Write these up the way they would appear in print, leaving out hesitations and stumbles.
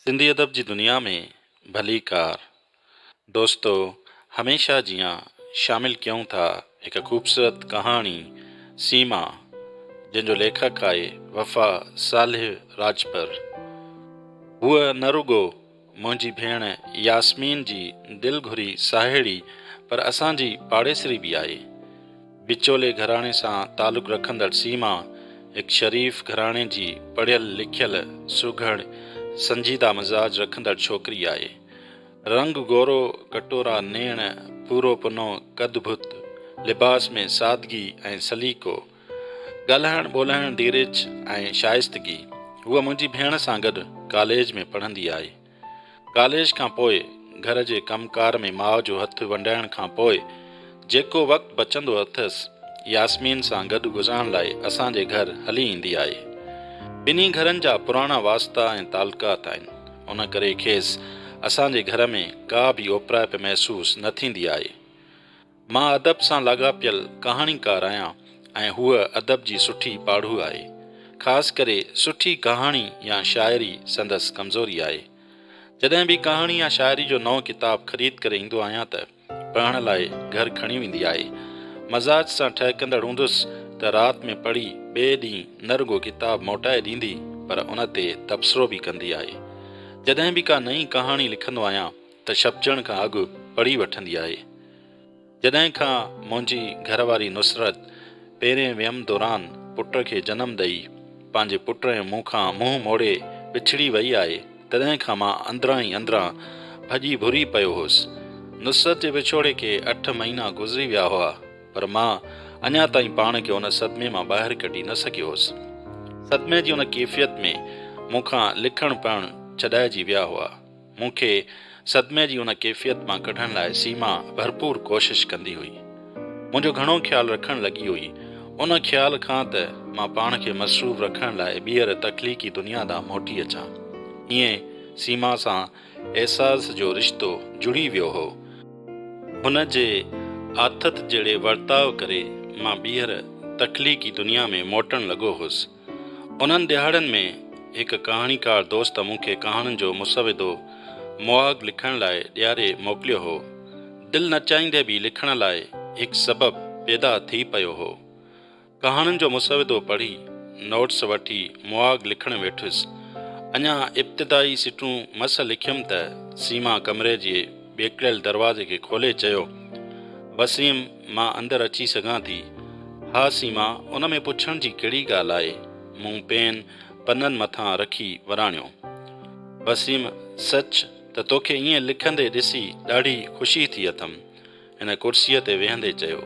सिंधी अदब जी दुनिया में भली कार दोस्तों हमेशा जियां शामिल क्यों था एक खूबसूरत कहानी सीमा जिन जो लेखक आहे वफ़ा सालिह राजपर। हूअ न रुगो मुंहिंजी भेण यास्मीन जी दिल घुरी साहेड़ी पर असांजी पाड़ेसरी भी आहे। बिचोले घराणे सां तालुक़ रखंदड़ सीमा एक शरीफ़ घराणे जी पढ़ियल लिखियल सुघड़ संजीदा मिजाज रखंदड़ छोकरी आहे। रंग गोरो कटोरा नेण पूरो पुनो कद भुत लिबास में सादगी ऐं सलीको ॻाल्हाइण ॿोलाइण धीरज ऐं शाइस्तगी। हूअ मुंहिंजी भेण सां गॾु कॉलेज में पढ़ंदी आहे। कॉलेज खां पोइ घर जे कमकार में माउ जो हथु वंडाइण खां पोइ जेको वक़्तु बचंदो अथसि यास्मीन सां गॾु गुज़ारण लाइ असांजे घर हली ईंदी आहे। ॿिन्ही घरनि जा पुराणा वास्ता ऐं तालुकात आहिनि, उन करे खेसि असांजे घर में का बि ओपराइप महसूसु न थींदी आहे। मां अदब सां लाॻापियल कहाणीकार आहियां ऐं हूअ अदब जी सुठी पाढ़ू आहे। ख़ासि करे सुठी कहाणी या शाइरी संदसि कमज़ोरी आहे। जॾहिं बि कहाणी या शाइरी जो नओं किताबु ख़रीद करे ईंदो आहियां त पढ़ण लाइ घर खणी वेंदी आहे। मज़ाज सां ठहकंदड़ हूंदुसि त राति में पढ़ी ॿिए ॾींहुं न रुगो किताबु मोटाए ॾींदी पर उन ते तबसरो बि कंदी आहे। जॾहिं बि का नई कहाणी लिखंदो आहियां त छपजण खां अॻु पढ़ी वठंदी आहे। जॾहिं खां मुंहिंजी घरवारी नुसरत पहिरें वियम दौरान पुट खे जनमु ॾेई पंहिंजे पुट ऐं मूं खां मुंहुं मोड़े विछड़ी वई आहे तॾहिं खां मां अंदरां ई अंदरां भॼी भुरी पियो हुउसि। नुसरत जे विछोड़े खे 8 महीना गुज़री विया हुआ पर मां अञा ताईं पाण खे उन सदमे मां ॿाहिरि कढी न सघियो हुउसि। सदमे जी उन कैफ़ियत में मूंखां लिखणु पढ़णु छॾाइजी विया हुआ। मूंखे सदमे जी उन कैफ़ियत मां कढण लाइ सीमा भरपूर कोशिश कंदी हुई, मुंहिंजो घणो ख़्यालु रखणु लॻी हुई। उन ख़्याल खां त मां पाण खे मसरूफ़ रखण लाइ ॿीहर तख़लीक़ी दुनिया ॾांहुं मोटी अचां। ईअं सीमा सां अहसास जो रिश्तो जुड़ी वियो हो। हुन जे आथत जहिड़े वर्ताव करे मां ॿीहर तख़लीक़ी दुनिया में मोटणु लॻो हुउसि। उन्हनि दिहाड़नि में हिकु कहाणीकार दोस्त मूंखे कहाणियुनि जो मुसविदो मुआग लिखण लाइ ॾियारे मोकिलियो हो। दिलि न चाहींदे बि लिखण लाइ हिकु सबबु पैदा थी पियो हो। कहाणियुनि जो मुसविदो पढ़ी नोट्स वठी मुआग लिखणु वेठुसि। अञा इब्तिदाई सिटूं मस लिखियुमि त सीमा कमरे जे ॿेकड़ियल दरवाज़े खे खोले चयो, वसीम मां अंदरि अची सघां थी? हा सीमा, उन में पुछण जी कहिड़ी ॻाल्हि आहे? मूं पेन पननि मथां रखी वराणियो। वसीम सच त तोखे ईअं लिखंदे ॾिसी ॾाढी ख़ुशी थी अथमि, हिन कुर्सीअ ते वेहंदे चयो।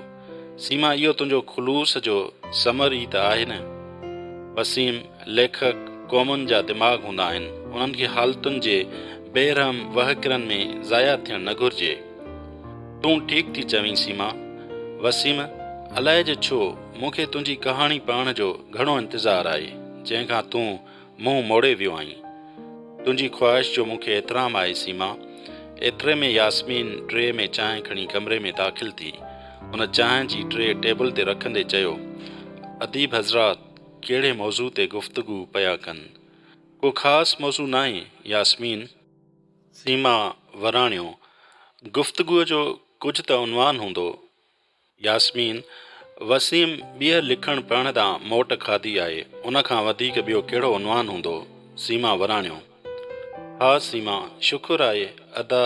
सीमा, इहो तुंहिंजो ख़ुलूस जो समर ई त आहे न। वसीम, लेखक क़ौमुनि जा दिमाग़ हूंदा आहिनि, उन्हनि खे हालतुनि जे बेरहम वहकिरनि में ज़ाया थियणु न घुरिजे। तूं ठीकु थी चवीं सीमा। वसीम, अलाए जे छो मूंखे तुंहिंजी कहाणी पढ़ण जो घणो इंतज़ारु आहे, जंहिंखां तूं मुंहुं मोड़े वियो आहीं। तुंहिंजी ख़्वाहिश जो मूंखे एतिराम आहे सीमा। एतिरे में यास्मीन ट्रे में चांहि खणी कमरे में दाख़िल थी। उन चांहि जी ट्रे टेबल ते रखंदे चयो, अदीब हज़रात कहिड़े मौज़ू ते गुफ़्तगू पिया कनि? को ख़ासि मौज़ू न आहे यास्मीन। सीमा वराणियो, गुफ़्तगूअ जो कुझु त उनवान हूंदो। यास्मीन, वसीम ॿीहर लिखणु पढ़ण ॾांहुं मोट खाधी आहे, उन खां वधीक ॿियो कहिड़ो उनवान हूंदो? सीमा वराणियो। हा सीमा, शुक्र आहे अदा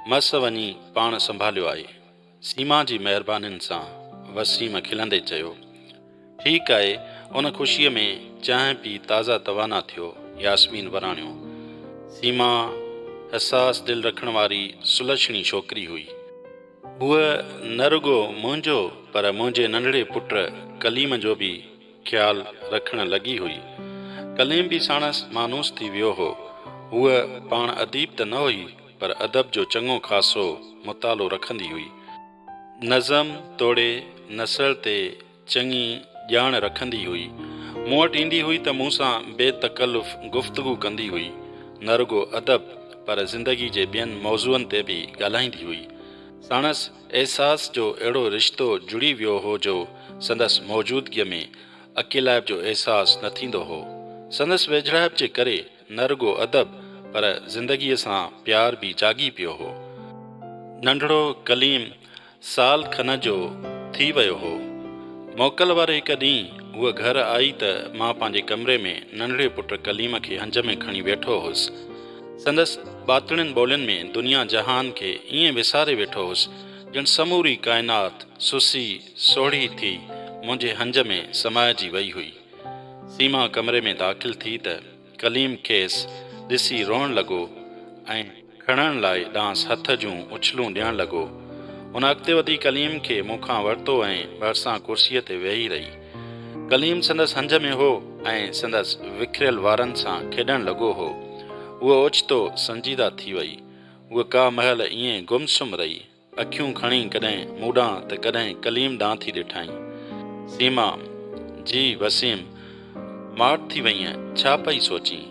मस वञी पाण संभालियो आहे। सीमा जी महिरबानियुनि सां, वसीम खिलंदे चयो। ठीकु आहे, उन ख़ुशीअ में चांहि पी ताज़ा तवाना थियो। यास्मीन वराणियो। सीमा हसास दिलि रखण वारी सुलछणी छोकिरी हुई। हूअ न रुगो मुंहिंजो पर मुंहिंजे नंढड़े पुट कलीम जो बि ख़्यालु रखण लॻी हुई। कलीम बि साणसि मानूस थी वियो हो। हूअ पाण अदीब त न हुई पर अदब जो चङो ख़ासो मुतालो रखंदी हुई। नज़म तोड़े नसर ते चङी ॼाण रखंदी हुई। मूं वटि ईंदी हुई त मूं सां बेतकल्लुफ़ गुफ़्तगू कंदी हुई। न रुगो अदब पर ज़िंदगी जे ॿियनि मौज़ूअनि ते बि ॻाल्हाईंदी हुई। साणसि अहसास जो अहिड़ो रिश्तो जुड़ी वियो हो जो संदसि मौजूदगीअ में अकेलाइप जो अहसासु न थींदो हो। संदसि वेझड़ाइप जे करे न रुगो अदब पर ज़िंदगीअ सां प्यार बि जागी पियो हो। नंढड़ो कलीम साल खन जो थी वियो हो। मोकल वारे हिकु ॾींहुं उहा घर आई त मां पंहिंजे कमरे में नंढड़े पुट कलीम खे हंज में खणी वेठो हुउसि। संदसि बातड़ियुनि ॿोलियुनि में दुनिया जहान खे ईअं विसारे वेठो हुउसि ॼण समूरी काइनात सुसी सोढ़ी थी मुंहिंजे हंज में समाइजी वई हुई। सीमा कमरे में दाख़िल थी त कलीम खेसि ॾिसी रोअण लॻो ऐं खणण लाइ ॾांसि हथ जूं उछलूं ॾियण लॻो। हुन अॻिते वधी कलीम खे मूंखां वरितो ऐं भरिसां कुर्सीअ ते वेही रही। कलीम संदसि हंज में हो ऐं संदसि विखरियल वारनि सां खेॾणु लॻो हो। उहा ओचितो संजीदा थी वई। उहा का महल ईअं गुमसुम रही, अखियूं खणी कॾहिं मूं ॾांहुं त कॾहिं कलीम ॾांहुं थी ॾिठाई। सीमा जी वसीम माठ थी वईं, छा पई सोची?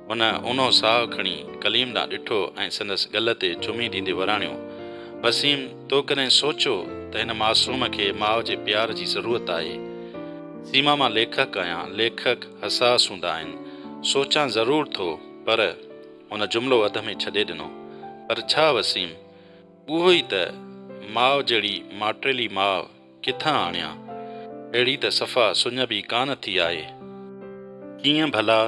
हुन उनो साहु खणी कलीम ॾांहुं ॾिठो ऐं संदसि गल ते चुमी ॾींदे वराणियो। वसीम, तो कॾहिं सोचियो त हिन मासूम खे माउ जे प्यार जी ज़रूरत आहे? सीमा, मां लेखक आहियां, लेखक हसास हूंदा आहिनि, सोचां ज़रूरु थो, पर हुन जुमिलो अध में छॾे ॾिनो। पर छा वसीम? उहो ई त माउ जहिड़ी माटेली माउ किथां आणियां? अहिड़ी त सफ़ा सुञ बि कान थी आहे। कीअं भला?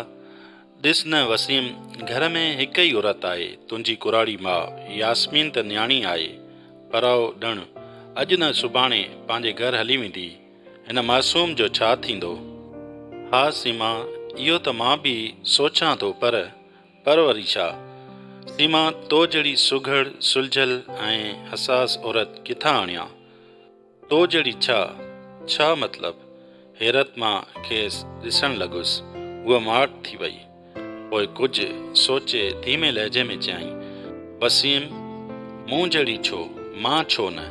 ॾिस न वसीम, घर में हिकु ई औरत आहे, तुंहिंजी कुराड़ी माउ यास्मीन त न्याणी आहे, पराओ ॾण अॼु न सुभाणे पंहिंजे घर हली वेंदी। हिन मासूम जो छा थींदो? हा सीमा, इहो त मां बि सोचां थो, पर वरी छा? सीमा, तो जहिड़ी सुघड़ सुलझल ऐं हसास औरत किथां आणियां? तो जहिड़ी छा मतिलब? हैरत मां खेसि ॾिसण लॻुसि। उहा माठ थी वई। पोइ कुझु सोचे धीमे लहजे में चयाईं, वसीम, मूं जहिड़ी छो? मां छो न?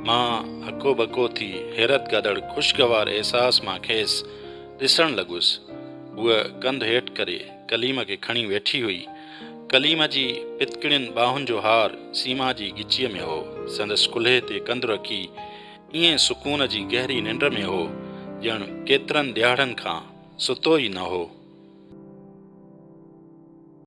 मां हको बको थी हैरत गदड़ ख़ुशगवार अहसास मां खेसि ॾिसण लॻुसि। उहा कंधु हेठि करे कलीम खे खणी वेठी हुई। कलीम जी पितकिड़ियुनि ॿाहुनि जो हार सीमा जी गिचीअ में हो। संदसि कुल्हे ते कंधु रखी ईअं सुकून जी गहरी निंड में हो ॼण केतिरनि ॾियाढ़नि खां सुतो ई न हो।